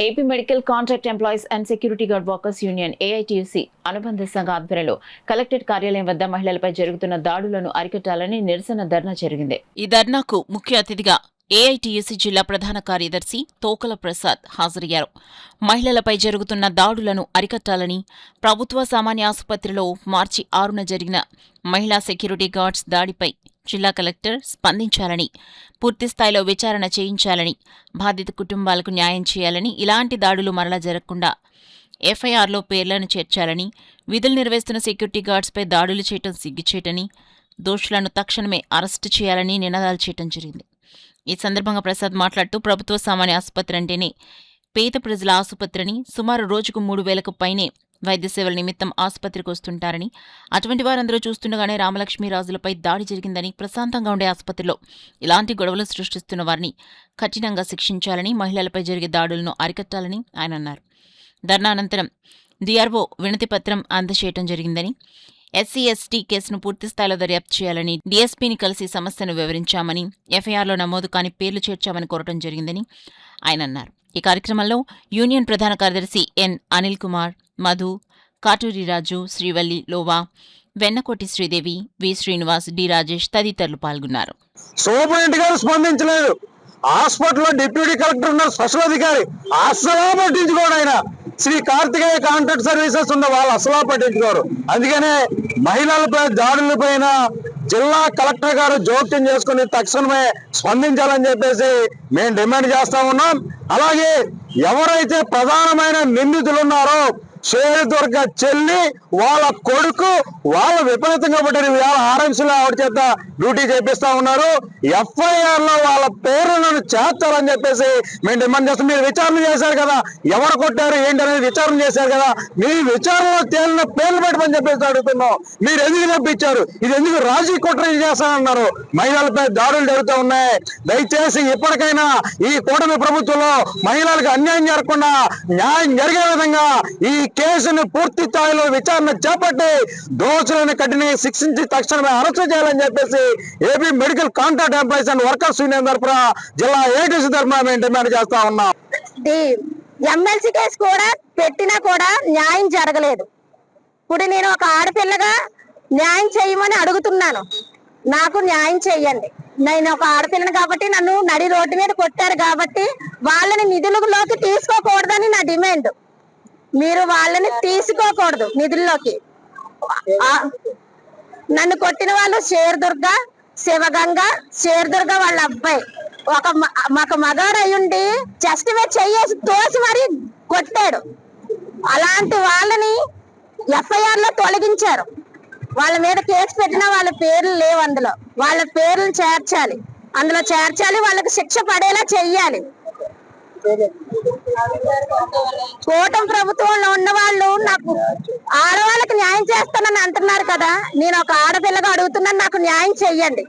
AP medical contract employees and security guard workers union AITUC అనుబంధ సంఘ ఆధ్వర్యంలో collectorate కార్యాలయం వద్ద మహిళలపై జరుగుతున్న దాడులను అరికట్టాలని నిరసన ధర్నా జరిగింది. ఈ ధర్నాకు ముఖ్య అతిథిగా ఏఐటీయూసీ జిల్లా ప్రధాన కార్యదర్శి తోకల ప్రసాద్ హాజరయ్యారు. మహిళలపై జరుగుతున్న దాడులను అరికట్టాలని, ప్రభుత్వ సామాన్య ఆసుపత్రిలో మార్చి 6న జరిగిన మహిళా సెక్యూరిటీ గార్డ్స్ దాడిపై జిల్లా కలెక్టర్ స్పందించాలని, పూర్తిస్థాయిలో విచారణ చేయించాలని, బాధిత కుటుంబాలకు న్యాయం చేయాలని, ఇలాంటి దాడులు మరలా జరగకుండా ఎఫ్ఐఆర్లో పేర్లను చేర్చాలని, విధులు నిర్వహిస్తున్న సెక్యూరిటీ గార్డ్స్పై దాడులు చేయటం సిగ్గుచేటని, దోషులను తక్షణమే అరెస్టు చేయాలని నినాదాలు చేయటం జరిగింది. ఈ సందర్భంగా ప్రసాద్ మాట్లాడుతూ ప్రభుత్వ సామాన్య ఆసుపత్రి అంటేనే పేద ప్రజల ఆసుపత్రిని, సుమారు రోజుకు 3,000కు పైనే వైద్య సేవల నిమిత్తం ఆసుపత్రికి వస్తుంటారని, అటువంటి వారందరూ చూస్తుండగానే రామలక్ష్మీరాజులపై దాడి జరిగిందని, ప్రశాంతంగా ఉండే ఆసుపత్రిలో ఇలాంటి గొడవలు సృష్టిస్తున్న వారిని కఠినంగా శిక్షించాలని, మహిళలపై జరిగే దాడులను అరికట్టాలని ఆయన అన్నారు. ధర్నా అనంతరం డిఆర్ఓ వినతిపత్రం అందజేయటం జరిగిందని, ఎస్సీ/ఎస్టీ కేసును పూర్తిస్థాయిలో దర్యాప్తు చేయాలని, డీఎస్పీని కలిసి సమస్యను వివరించామని, ఎఫ్ఐఆర్లో నమోదు కాని పేర్లు చేర్చామని కోరటం జరిగిందని ఆయన అన్నారు. ఈ కార్యక్రమంలో యూనియన్ ప్రధాన కార్యదర్శి ఎన్ అనిల్ కుమార్, మధు, కాటూరి రాజు, శ్రీవల్లి, లోవా, వెన్నకోటి శ్రీదేవి, వి శ్రీనివాస్, డి రాజేష్ తదితరులు పాల్గొన్నారు. సూపరింటెండెంట్ గారు స్పందించలేదు. హాస్పిటల్లో డిప్యూటీ కలెక్టర్ ఉన్నారు, స్పెషల్ అధికారి అసలు పట్టించుకోడు. ఆయన శ్రీ కార్తికేయ కాంట్రాక్ట్ సర్వీసెస్ ఉన్న వాళ్ళు అసలు పట్టించుకోరు. అందుకనే మహిళలపై దాడులపైన జిల్లా కలెక్టర్ గారు జోక్యం చేసుకుని తక్షణమే స్పందించాలని చెప్పేసి మేము డిమాండ్ చేస్తా ఉన్నాం. అలాగే ఎవరైతే ప్రధానమైన నిందితులు ఉన్నారో షేరుదుర్గ చెల్లి, వాళ్ళ కొడుకు, వాళ్ళు విపరీతంగా పట్టారు. ఆర్ఎంసీలో ఆవిడ చేత డ్యూటీ చేపిస్తా ఉన్నారు. ఎఫ్ఐఆర్ లో వాళ్ళ పేర్లను చేర్చాలని చెప్పేసి మేము డిమాండ్ చేస్తాం. మీరు విచారణ చేశారు కదా, ఎవరు కొట్టారు ఏంటి అనేది విచారణ చేశారు కదా, మీ విచారణలో తేలిన పేర్లు పెట్టమని చెప్పేసి అడుగుతున్నాం. మీరు ఎందుకు తప్పించారు? ఇది ఎందుకు రాజీ కుట్ర చేస్తానన్నారు? మహిళలపై దాడులు జరుగుతూ ఉన్నాయి. దయచేసి ఇప్పటికైనా ఈ కూటమి ప్రభుత్వంలో మహిళలకు అన్యాయం జరగకుండా న్యాయం జరిగే విధంగా ఈ కేసును పూర్తి స్థాయిలో విచారణ చేపట్టి దోషులను కఠినంగా శిక్షించి తక్షణమే అరెస్టు చేయాలని చెప్పేసి AP medical contract employees and workers union తరఫున జిల్లా ఏటీసీ తరఫున మేము డిమాండ్ చేస్తా ఉన్నాం. ఎమ్మెల్సీ కేసు కూడా పెట్టినా కూడా న్యాయం జరగలేదు. ఇప్పుడు నేను ఒక ఆడపిల్లగా న్యాయం చేయమని అడుగుతున్నాను. నాకు న్యాయం చెయ్యండి. నేను ఒక ఆడపిల్లని కాబట్టి నన్ను నడి రోడ్డు మీద కొట్టారు కాబట్టి వాళ్ళని నిధులలోకి తీసుకోకూడదని నా డిమాండ్. మీరు వాళ్ళని తీసుకోకూడదు నిధుల్లోకి. నన్ను కొట్టిన వాళ్ళు షేర్దుర్గ, శివగంగ, షేర్దుర్గ వాళ్ళ అబ్బాయి ఒక మగాడు అయ్యుండి చెస్ట్ మీద చెయ్యేసి తోసి మరీ కొట్టాడు. అలాంటి వాళ్ళని ఎఫ్ఐఆర్ లో తొలగించారు. వాళ్ళ మీద కేసు పెట్టినా వాళ్ళ పేర్లు లేవు. అందులో వాళ్ళ పేర్లు చేర్చాలి, అందులో చేర్చాలి, వాళ్ళకి శిక్ష పడేలా చెయ్యాలి. కూటమి ప్రభుత్వంలో ఉన్న వాళ్ళు నాకు ఆడవాళ్ళకి న్యాయం చేస్తానని అంటున్నారు కదా, నేను ఒక ఆడపిల్లగా అడుగుతున్నాను, నాకు న్యాయం చెయ్యండి.